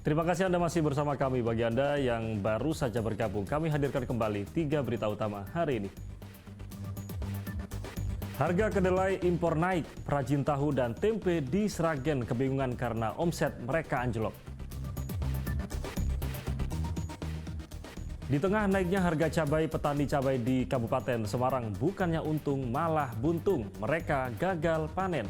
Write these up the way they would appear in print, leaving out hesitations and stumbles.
Terima kasih Anda masih bersama kami. Bagi Anda yang baru saja bergabung, kami hadirkan kembali 3 berita utama hari ini. Harga kedelai impor naik, perajin tahu dan tempe di Sragen kebingungan karena omset mereka anjlok. Di tengah naiknya harga cabai, petani cabai di Kabupaten Semarang bukannya untung malah buntung, mereka gagal panen.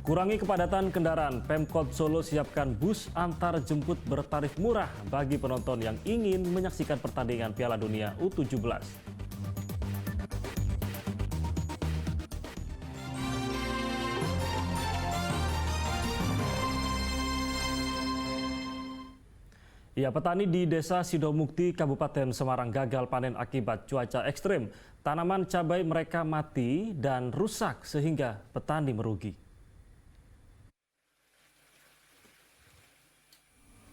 Kurangi kepadatan kendaraan, Pemkot Solo siapkan bus antar jemput bertarif murah bagi penonton yang ingin menyaksikan pertandingan Piala Dunia U17. Ya, petani di Desa Sidomukti, Kabupaten Semarang gagal panen akibat cuaca ekstrim. Tanaman cabai mereka mati dan rusak sehingga petani merugi.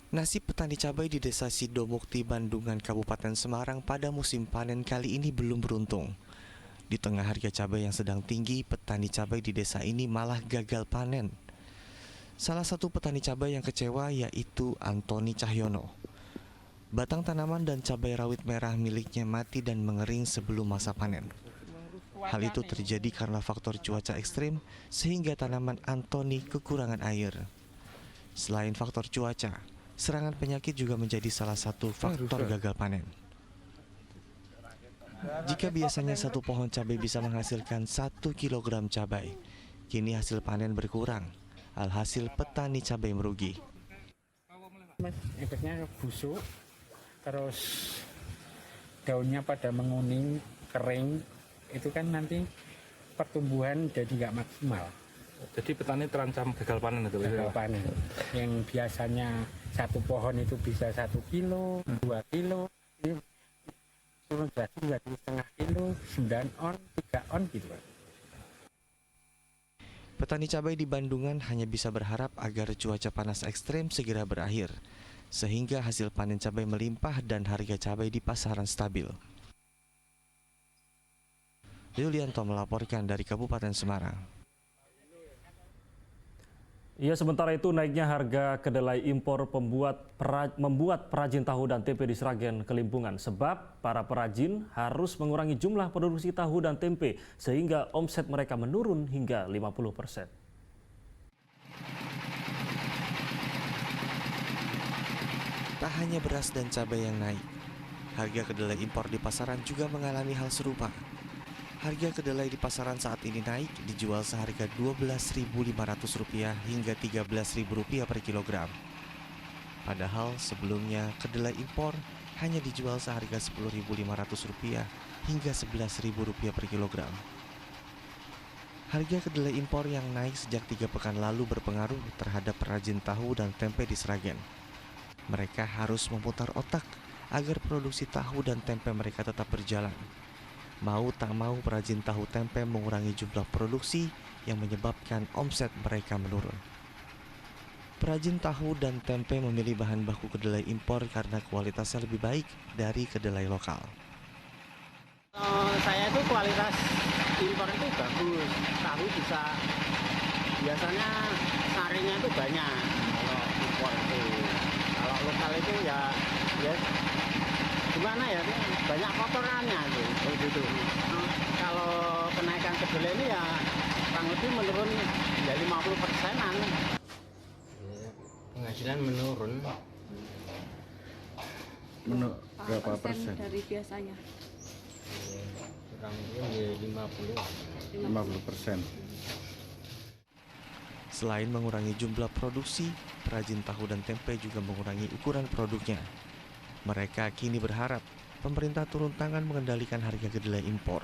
Nasib petani cabai di Desa Sidomukti, Bandungan, Kabupaten Semarang pada musim panen kali ini belum beruntung. Di tengah harga cabai yang sedang tinggi, petani cabai di desa ini malah gagal panen. Salah satu petani cabai yang kecewa yaitu Antoni Cahyono. Batang tanaman dan cabai rawit merah miliknya mati dan mengering sebelum masa panen. Hal itu terjadi karena faktor cuaca ekstrim sehingga tanaman Antoni kekurangan air. Selain faktor cuaca, serangan penyakit juga menjadi salah satu faktor gagal panen. Jika biasanya satu pohon cabai bisa menghasilkan 1 kilogram cabai, kini hasil panen berkurang. Alhasil petani cabai merugi. Efeknya busuk, terus daunnya pada menguning, kering, itu kan nanti pertumbuhan jadi nggak maksimal. Jadi petani terancam gagal panen itu? Gagal panen. Yang biasanya satu pohon itu bisa 1 kilo, 2 kilo, ini turun jadi 1,5 kilo, 9 on, 3 on gitu. Petani cabai di Bandungan hanya bisa berharap agar cuaca panas ekstrem segera berakhir, sehingga hasil panen cabai melimpah dan harga cabai di pasaran stabil. Yulianto melaporkan dari Kabupaten Semarang. Ya, sementara itu naiknya harga kedelai impor membuat perajin tahu dan tempe di Sragen kelimpungan. Sebab para perajin harus mengurangi jumlah produksi tahu dan tempe sehingga omset mereka menurun hingga 50%. Tak hanya beras dan cabai yang naik, harga kedelai impor di pasaran juga mengalami hal serupa. Harga kedelai di pasaran saat ini naik, dijual seharga Rp12.500 hingga Rp13.000 per kilogram. Padahal sebelumnya kedelai impor hanya dijual seharga Rp10.500 hingga Rp11.000 per kilogram. Harga kedelai impor yang naik sejak 3 pekan lalu berpengaruh terhadap perajin tahu dan tempe di Sragen. Mereka harus memutar otak agar produksi tahu dan tempe mereka tetap berjalan. Mau tak mau perajin tahu tempe mengurangi jumlah produksi yang menyebabkan omset mereka menurun. Perajin tahu dan tempe memilih bahan baku kedelai impor karena kualitasnya lebih baik dari kedelai lokal. Saya itu kualitas impor itu bagus, tahu bisa biasanya saringnya itu banyak kalau impor itu. Kalau lokal itu ya gimana ya, banyak kotorannya gitu. Kalau kenaikan kedelai ini ya kurang lebih menurun ya 50%-an. Penghasilan menurun. Berapa persen dari biasanya? Kurang lebih 50%. Selain mengurangi jumlah produksi, perajin tahu dan tempe juga mengurangi ukuran produknya. Mereka kini berharap pemerintah turun tangan mengendalikan harga kedelai impor.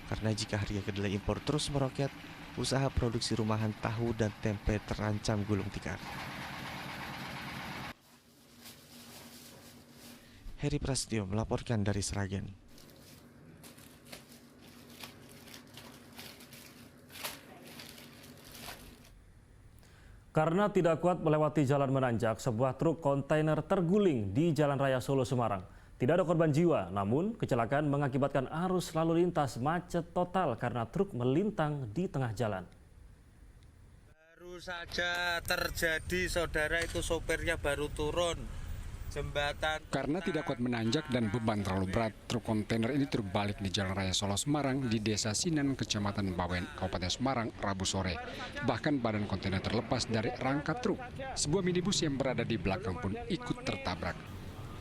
Karena jika harga kedelai impor terus meroket, usaha produksi rumahan tahu dan tempe terancam gulung tikar. Heri Prasetyo melaporkan dari Sragen. Karena tidak kuat melewati jalan menanjak, sebuah truk kontainer terguling di Jalan Raya Solo Semarang. Tidak ada korban jiwa, namun kecelakaan mengakibatkan arus lalu lintas macet total karena truk melintang di tengah jalan. Baru Baru saja terjadi, saudara, itu sopirnya baru turun jembatan. Karena tidak kuat menanjak dan beban terlalu berat, truk kontainer ini terbalik di Jalan Raya Solo Semarang di Desa Sinan, Kecamatan Bawen, Kabupaten Semarang, Rabu sore. Bahkan badan kontainer terlepas dari rangka truk. Sebuah minibus yang berada di belakang pun ikut tertabrak.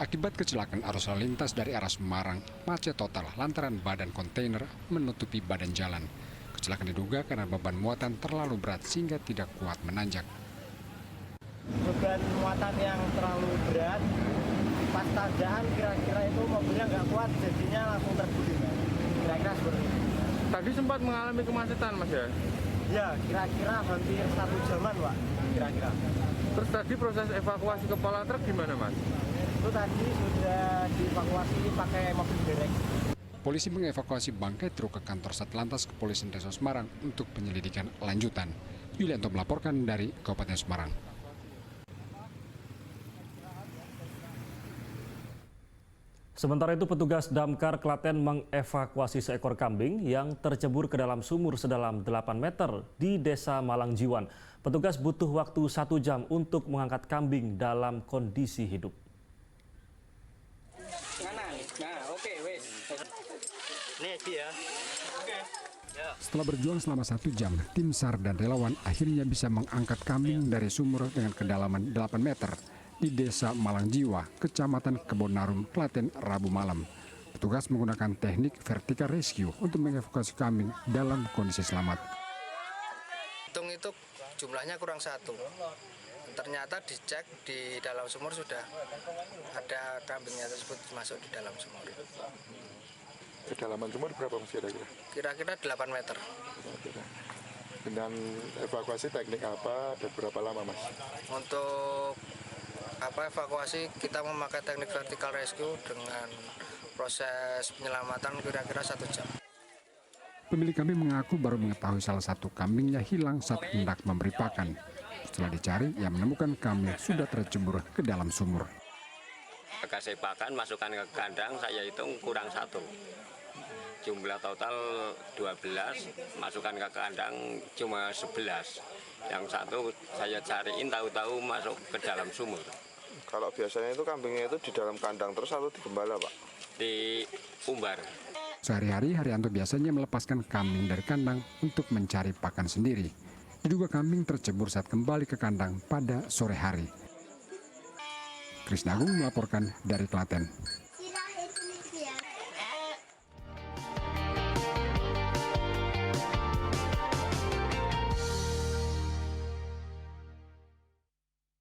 Akibat kecelakaan arus lalu lintas dari arah Semarang, macet total lantaran badan kontainer menutupi badan jalan. Kecelakaan diduga karena beban muatan terlalu berat sehingga tidak kuat menanjak. Beban muatan yang terlalu berat, pas tanjakan kira-kira itu mobilnya nggak kuat, jadinya langsung terguling. Kira-kira seperti itu. Tadi sempat mengalami kemacetan, Mas ya? Ya, kira-kira hampir 1 jaman, Pak. Kira-kira. Terus tadi proses evakuasi kepala truk gimana, Mas? Itu tadi sudah dievakuasi pakai mobil derek. Polisi mengevakuasi bangkai truk ke kantor Satlantas Kepolisian Resor Semarang untuk penyelidikan lanjutan. Yulianto melaporkan dari Kabupaten Semarang. Sementara itu petugas Damkar Klaten mengevakuasi seekor kambing yang tercebur ke dalam sumur sedalam 8 meter di Desa Malangjiwan. Petugas butuh waktu 1 jam untuk mengangkat kambing dalam kondisi hidup. Setelah berjuang selama 1 jam, tim SAR dan relawan akhirnya bisa mengangkat kambing dari sumur dengan kedalaman 8 meter di Desa Malangjiwa, Kecamatan Kebonarum, Klaten, Rabu malam. Petugas menggunakan teknik vertical rescue untuk mengevakuasi kambing dalam kondisi selamat. Hitung itu jumlahnya kurang 1. Ternyata dicek di dalam sumur sudah ada kambingnya tersebut masuk di dalam sumur. Kedalaman sumur berapa Mas kira-kira? Kira-kira 8 meter. Dengan evakuasi teknik apa dan berapa lama Mas? Untuk evakuasi kita memakai teknik vertical rescue dengan proses penyelamatan kira-kira 1 jam. Pemilik kambing mengaku baru mengetahui salah satu kambingnya hilang saat hendak memberi pakan. Setelah dicari, ia menemukan kambing sudah tercebur ke dalam sumur. Kasih pakan, masukkan ke kandang, saya hitung kurang 1. Jumlah total 12, masukkan ke kandang cuma 11. Yang 1 saya cariin, tahu-tahu masuk ke dalam sumur. Kalau biasanya itu kambingnya itu di dalam kandang terus atau di gembala Pak? Di umbar. Sehari-hari Haryanto biasanya melepaskan kambing dari kandang untuk mencari pakan sendiri. Diduga kambing tercebur saat kembali ke kandang pada sore hari. Krisnagung melaporkan dari Klaten.